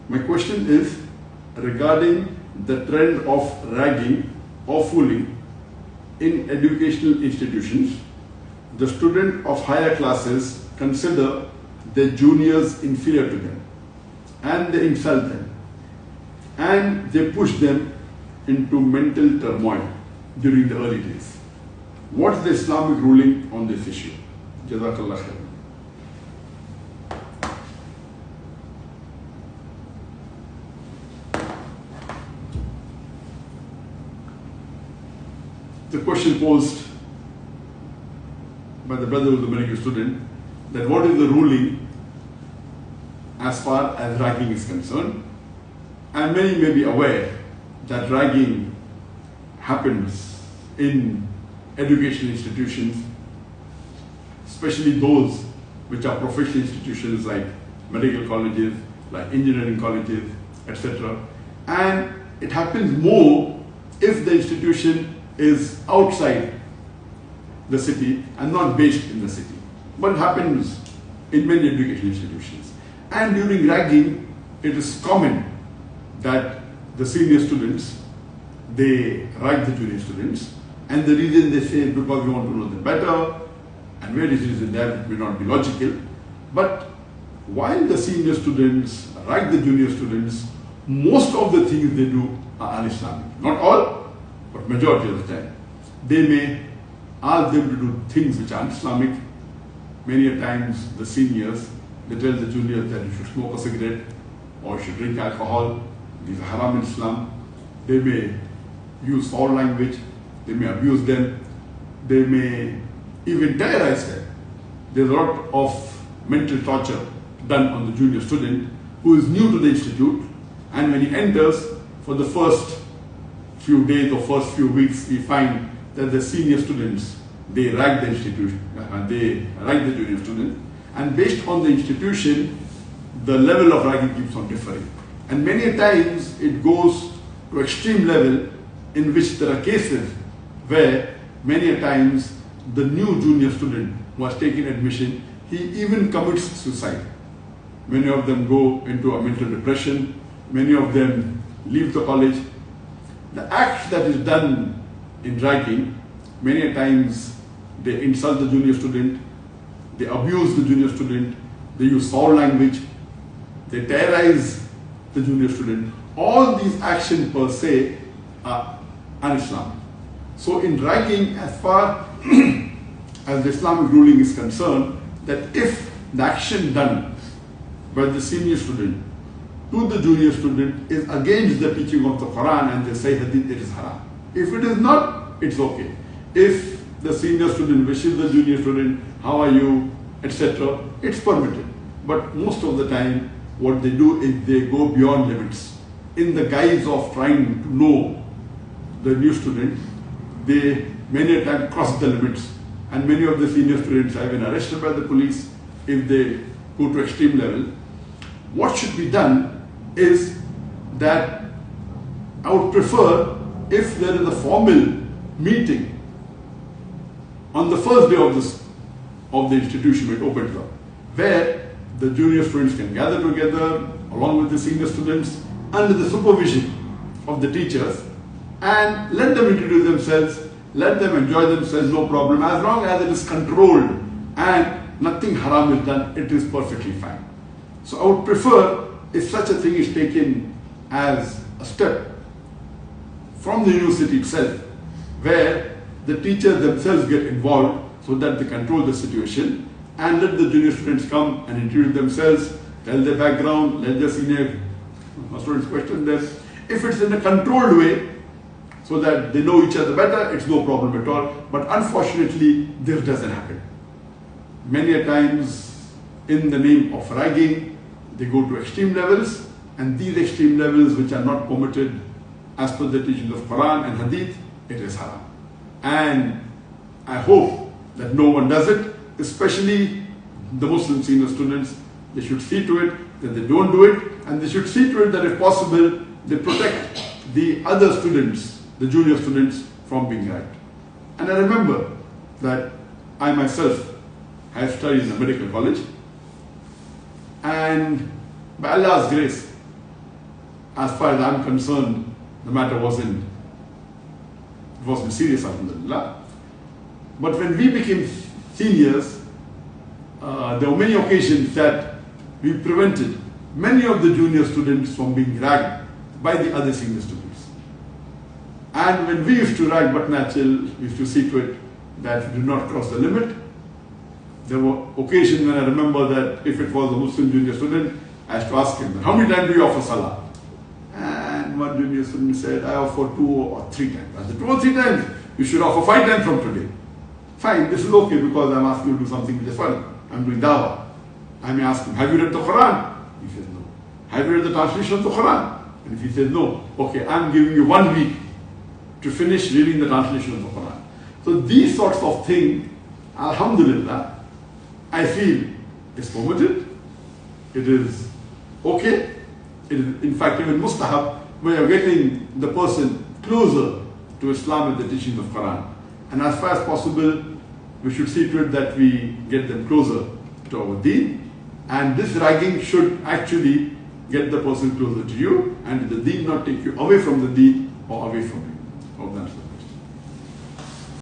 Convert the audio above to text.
My question is regarding the trend of ragging or fooling in educational institutions. The students of higher classes consider their juniors inferior to them, and they insult them, and they push them into mental turmoil during the early days. What is the Islamic ruling on this issue? Jazakallah khair. The question posed by the brother who is a medical student, that what is the ruling as far as ragging is concerned? And many may be aware that ragging happens in educational institutions, especially those which are professional institutions like medical colleges, like engineering colleges, etc. And it happens more if the institution is outside the city and not based in the city. But it happens in many educational institutions. And during ragging, it is common that the senior students, they rag the junior students, and the reason they say is because we want to know them better, and various reasons that may not be logical. But while the senior students rag the junior students, most of the things they do are un-Islamic. Not all, but majority of the time. They may ask them to do things which are un-Islamic. Many a times the seniors, they tell the juniors that you should smoke a cigarette or you should drink alcohol. These are haram in Islam. They may use foul language. They may abuse them. They may even terrorize them. There's a lot of mental torture done on the junior student who is new to the institute, and when he enters, for the first few days or first few weeks, we find that the senior students, they rag the institution, they rag the junior student, and based on the institution, the level of ragging keeps on differing. And many times it goes to extreme level in which there are cases where many a times the new junior student who has taken admission, he even commits suicide. Many of them go into a mental depression, many of them leave the college. The act that is done in ragging, many a times they insult the junior student, they abuse the junior student, they use foul language, they terrorize the junior student. All these actions per se are un-Islamic. So in ragging, as far as the Islamic ruling is concerned, that if the action done by the senior student to the junior student is against the teaching of the Quran and they say hadith, it is haram. If it is not, it's okay. If the senior student wishes the junior student, how are you, etc., it's permitted. But most of the time, what they do is they go beyond limits. In the guise of trying to know the new student, they many a time cross the limits. And many of the senior students have been arrested by the police if they go to extreme level. What should be done is that I would prefer if there is a formal meeting on the first day of the institution when it opens up, where the junior students can gather together along with the senior students under the supervision of the teachers and let them introduce themselves, let them enjoy themselves, no problem. As long as it is controlled and nothing haram is done, it is perfectly fine. So I would prefer if such a thing is taken as a step from the university itself, where the teachers themselves get involved so that they control the situation, and let the junior students come and introduce themselves, tell their background, let their senior students question them. If it's in a controlled way, so that they know each other better, it's no problem at all. But unfortunately, this doesn't happen. Many a times, in the name of ragging, they go to extreme levels, and these extreme levels which are not permitted as per the teachings of Quran and Hadith, it is haram. And I hope that no one does it, especially the Muslim senior students. They should see to it that they don't do it, and they should see to it that if possible, they protect the other students, the junior students, from being ragged. And I remember that I myself have studied in a medical college, and by Allah's grace, as far as I'm concerned, the matter wasn't serious, alhamdulillah. But when we became seniors, there were many occasions that we prevented many of the junior students from being ragged by the other senior students. And when we used to rag Batnachil, we used to see to it that we did not cross the limit. There were occasions when I remember that if it was a Muslim junior student, I used to ask him, how many times do you offer salah? And one junior student said, I offer 2 or 3 times. I said, 2 or 3 times? You should offer 5 times from today. Fine, this is okay because I'm asking you to do something which is fun. I'm doing dawah. I may ask him, have you read the Quran? He says, no. Have you read the translation of the Quran? And if he says no, okay, I'm giving you 1 week to finish reading the translation of the Quran. So these sorts of things, alhamdulillah, I feel is permitted. It is okay. It is in fact even mustahab when you're getting the person closer to Islam and the teachings of Quran. And as far as possible, we should see to it that we get them closer to our deen. And this ragging should actually get the person closer to you, and the deen not take you away from the deen or away from you. Hope that's it.